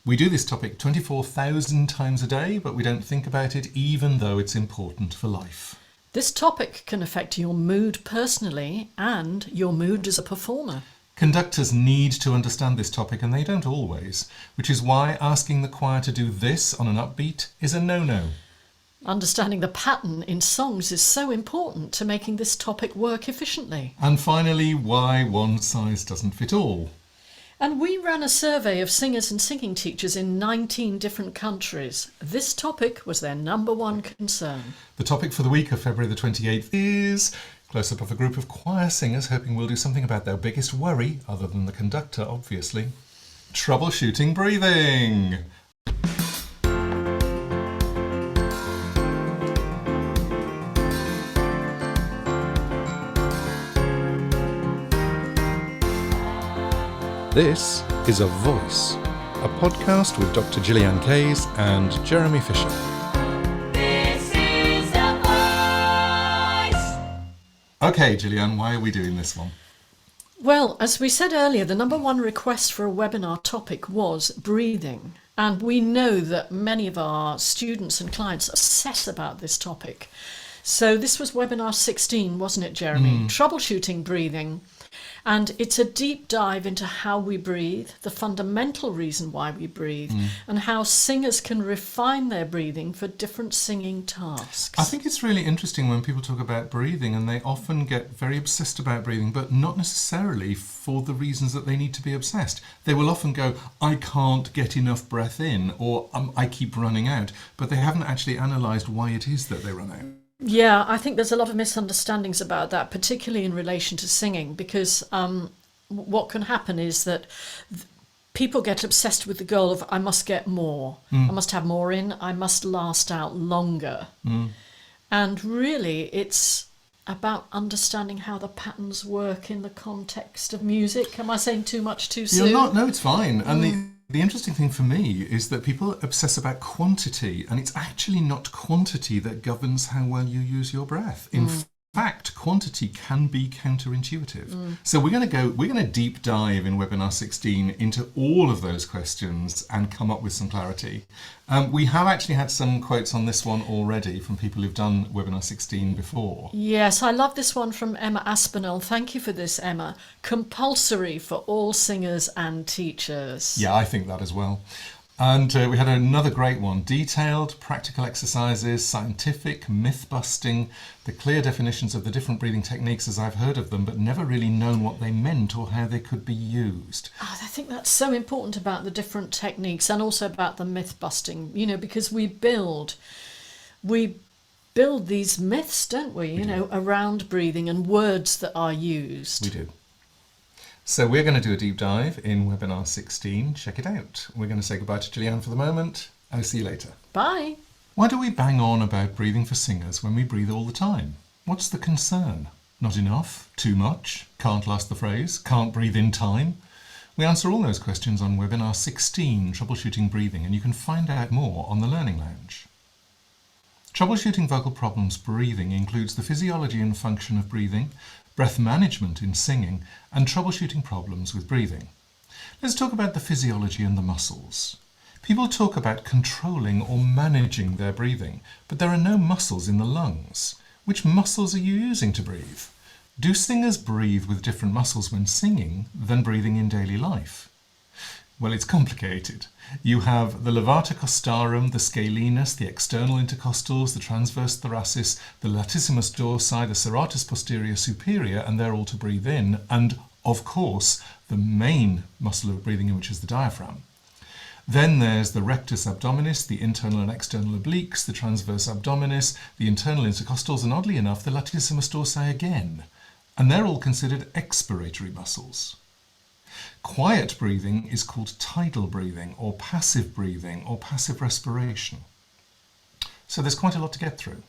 We do this topic 24,000 times a day, but we don't think about it even though it's important for life. This topic can affect your mood personally and your mood as a performer. Conductors need to understand this topic, and they don't always, which is why asking the choir to do this on an upbeat is a no-no. Understanding the pattern in songs is so important to making this topic work efficiently. And finally, why one size doesn't fit all. And we ran a survey of singers and singing teachers in 19 different countries. This topic was their number one concern. The topic for the week of February the 28th is close-up of a group of choir singers hoping we'll do something about their biggest worry, other than the conductor, obviously. Troubleshooting breathing. This is A Voice, a podcast with Dr. Gillyanne Kays and Jeremy Fisher. This is A Voice. Okay, Gillyanne, why are we doing this one? Well, as we said earlier, the number one request for a webinar topic was breathing. And we know that many of our students and clients obsess about this topic. So this was webinar 16, wasn't it, Jeremy? Troubleshooting breathing. And it's a deep dive into how we breathe, the fundamental reason why we breathe, and how singers can refine their breathing for different singing tasks. I think it's really interesting when people talk about breathing, and they often get very obsessed about breathing, but not necessarily for the reasons that they need to be obsessed. They will often go, I can't get enough breath in, or I keep running out, but they haven't actually analysed why it is that they run out. Yeah, I think there's a lot of misunderstandings about that, particularly in relation to singing, because what can happen is that people get obsessed with the goal of, I must get more, I must have more in, I must last out longer. And really, it's about understanding how the patterns work in the context of music. Am I saying too much too soon? You're not, no, it's fine. And the interesting thing for me is that people obsess about quantity, and it's actually not quantity that governs how well you use your breath. In fact, quantity can be counterintuitive. So we're going to deep dive in webinar 16 into all of those questions and come up with some clarity. We have actually had some quotes on this one already from people who've done webinar 16 before. Yes, I love this one from Emma Aspinall. Thank you for this, Emma. Compulsory for all singers and teachers. Yeah, I think that as well. And we had another great one. Detailed, practical exercises, scientific, myth-busting, the clear definitions of the different breathing techniques as I've heard of them, but never really known what they meant or how they could be used. Oh, I think that's so important about the different techniques and also about the myth-busting, because we build these myths, don't we, around breathing and words that are used. We do. So we're going to do a deep dive in webinar 16. Check it out. We're going to say goodbye to Gillyanne for the moment. I'll see you later. Bye. Why do we bang on about breathing for singers when we breathe all the time? What's the concern? Not enough? Too much? Can't last the phrase? Can't breathe in time? We answer all those questions on webinar 16, Troubleshooting Breathing, and you can find out more on the Learning Lounge. Troubleshooting vocal problems breathing includes the physiology and function of breathing, breath management in singing, and troubleshooting problems with breathing. Let's talk about the physiology and the muscles. People talk about controlling or managing their breathing, but there are no muscles in the lungs. Which muscles are you using to breathe? Do singers breathe with different muscles when singing than breathing in daily life? Well, it's complicated. You have the levator costarum, the scalenus, the external intercostals, the transverse thoracis, the latissimus dorsi, the serratus posterior superior, and they're all to breathe in, and, of course, the main muscle of breathing in, which is the diaphragm. Then there's the rectus abdominis, the internal and external obliques, the transverse abdominis, the internal intercostals, and oddly enough, the latissimus dorsi again. And they're all considered expiratory muscles. Quiet breathing is called tidal breathing or passive respiration. So there's quite a lot to get through.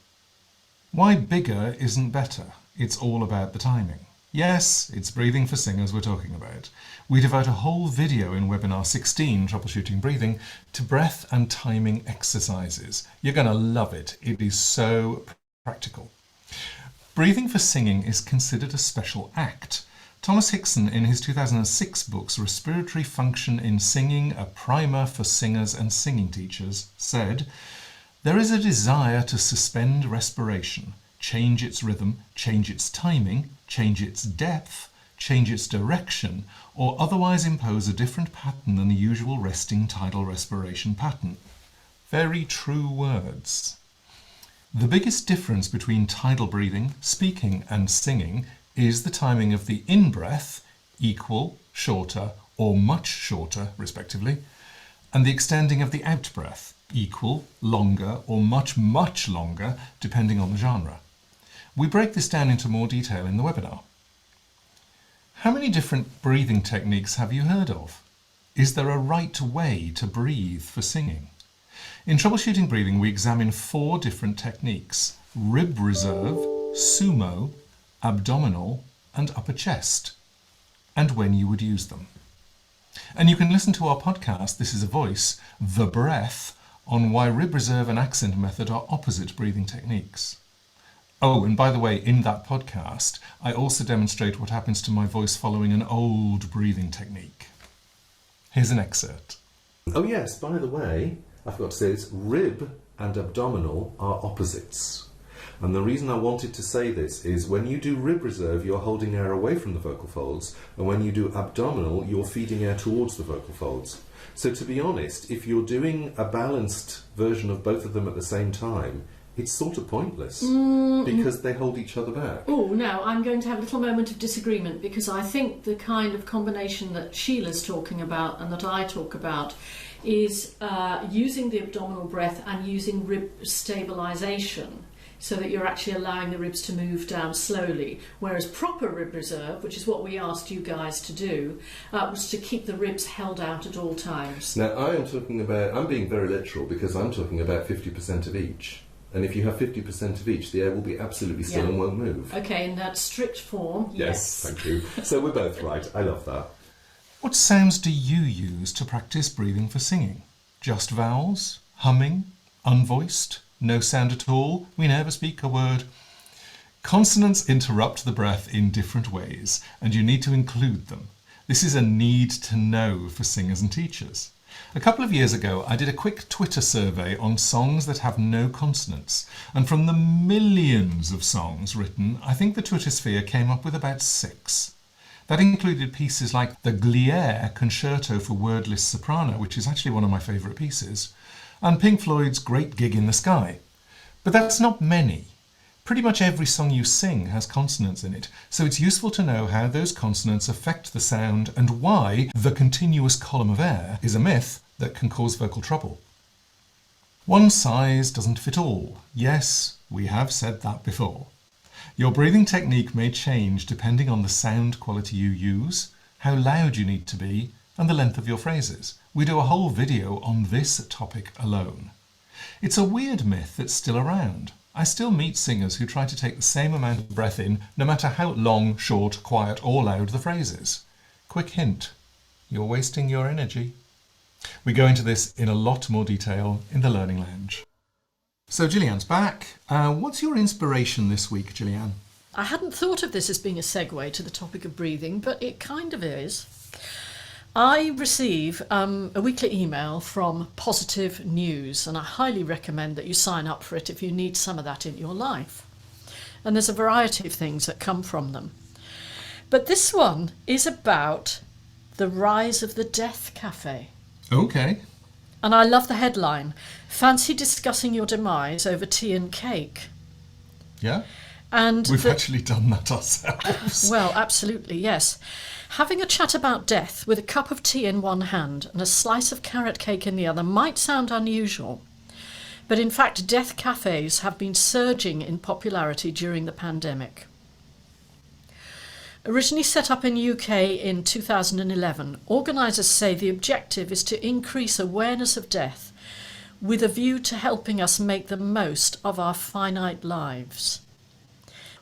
Why bigger isn't better? It's all about the timing. Yes, it's breathing for singers we're talking about. We devote a whole video in webinar 16, Troubleshooting Breathing, to breath and timing exercises. You're going to love it. It is so practical. Breathing for singing is considered a special act. Thomas Hickson, in his 2006 books Respiratory Function in Singing, a Primer for Singers and Singing Teachers, said, "There is a desire to suspend respiration, change its rhythm, change its timing, change its depth, change its direction, or otherwise impose a different pattern than the usual resting tidal respiration pattern." Very true words. The biggest difference between tidal breathing, speaking and singing is the timing of the in-breath, equal, shorter or much shorter respectively, and the extending of the out-breath, equal, longer or much, much longer depending on the genre. We break this down into more detail in the webinar. How many different breathing techniques have you heard of? Is there a right way to breathe for singing? In Troubleshooting Breathing, we examine 4 different techniques: rib reserve, sumo, abdominal, and upper chest, and when you would use them. And you can listen to our podcast, This is a Voice, The Breath, on why rib reserve and accent method are opposite breathing techniques. Oh, and by the way, in that podcast, I also demonstrate what happens to my voice following an old breathing technique. Here's an excerpt. Oh yes, by the way, I forgot to say this, rib and abdominal are opposites. And the reason I wanted to say this is when you do rib reserve, you're holding air away from the vocal folds, and when you do abdominal, you're feeding air towards the vocal folds. So to be honest, if you're doing a balanced version of both of them at the same time, it's sort of pointless because they hold each other back. Oh, no, I'm going to have a little moment of disagreement, because I think the kind of combination that Sheila's talking about and that I talk about is using the abdominal breath and using rib stabilisation, so that you're actually allowing the ribs to move down slowly, whereas proper rib reserve, which is what we asked you guys to do, was to keep the ribs held out at all times. Now I'm being very literal because I'm talking about 50% of each. And if you have 50% of each, the air will be absolutely still and won't move. Okay, in that strict form, yes. Thank you. So we're both right. I love that. What sounds do you use to practice breathing for singing? Just vowels? Humming? Unvoiced? No sound at all? We never speak a word? Consonants interrupt the breath in different ways, and you need to include them. This is a need to know for singers and teachers. A couple of years ago, I did a quick Twitter survey on songs that have no consonants, and from the millions of songs written, I think the Twitter sphere came up with about 6. That included pieces like the Gillyanne Concerto for Wordless Soprano, which is actually one of my favourite pieces, and Pink Floyd's Great Gig in the Sky. But that's not many. Pretty much every song you sing has consonants in it, so it's useful to know how those consonants affect the sound and why the continuous column of air is a myth that can cause vocal trouble. One size doesn't fit all. Yes, we have said that before. Your breathing technique may change depending on the sound quality you use, how loud you need to be, and the length of your phrases. We do a whole video on this topic alone. It's a weird myth that's still around. I still meet singers who try to take the same amount of breath in, no matter how long, short, quiet or loud the phrase is. Quick hint, you're wasting your energy. We go into this in a lot more detail in the Learning Lounge. So Gillyanne's back. What's your inspiration this week, Gillyanne? I hadn't thought of this as being a segue to the topic of breathing, but it kind of is. I receive a weekly email from Positive News, and I highly recommend that you sign up for it if you need some of that in your life. And there's a variety of things that come from them. But this one is about the rise of the Death Cafe. Okay. And I love the headline, "Fancy discussing your demise over tea and cake?" Yeah? And We've actually done that ourselves. Well, absolutely, yes. Having a chat about death with a cup of tea in one hand and a slice of carrot cake in the other might sound unusual. But in fact, death cafes have been surging in popularity during the pandemic. Originally set up in UK in 2011, organisers say the objective is to increase awareness of death with a view to helping us make the most of our finite lives.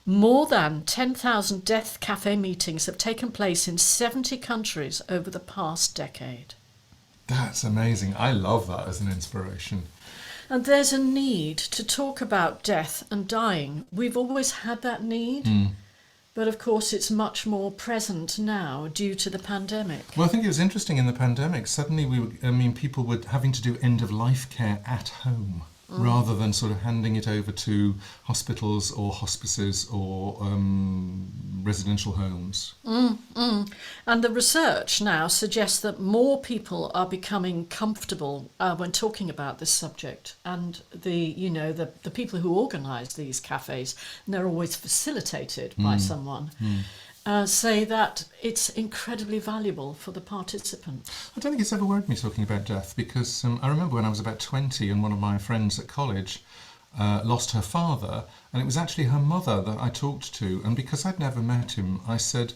More than 10,000 death cafe meetings have taken place in 70 countries over the past decade. That's amazing. I love that as an inspiration. And there's a need to talk about death and dying. We've always had that need. But of course, it's much more present now due to the pandemic. Well, I think it was interesting in the pandemic. Suddenly, people were having to do end-of-life care at home rather than sort of handing it over to hospitals or hospices or residential homes. And the research now suggests that more people are becoming comfortable when talking about this subject. And the people who organise these cafes, and they're always facilitated by someone, say that it's incredibly valuable for the participant. I don't think it's ever worried me talking about death, because I remember when I was about 20 and one of my friends at college lost her father, and it was actually her mother that I talked to, and because I'd never met him, I said,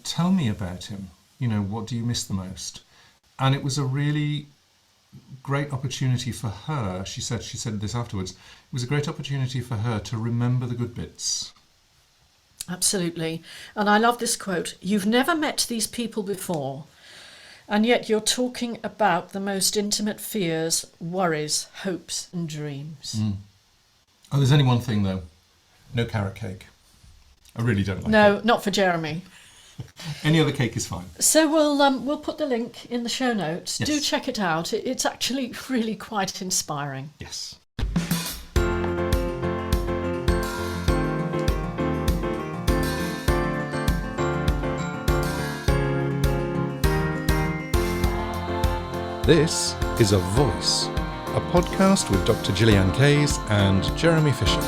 tell me about him, what do you miss the most? And it was a really great opportunity for her, she said this afterwards, it was a great opportunity for her to remember the good bits. Absolutely. And I love this quote: "You've never met these people before, and yet you're talking about the most intimate fears, worries, hopes and dreams." Oh, there's only one thing though, no carrot cake. I really don't like it. No, not for Jeremy. Any other cake is fine. So we'll put the link in the show notes. Yes. Do check it out. It's actually really quite inspiring. Yes. This is A Voice, a podcast with Dr. Gillyanne Kays and Jeremy Fisher.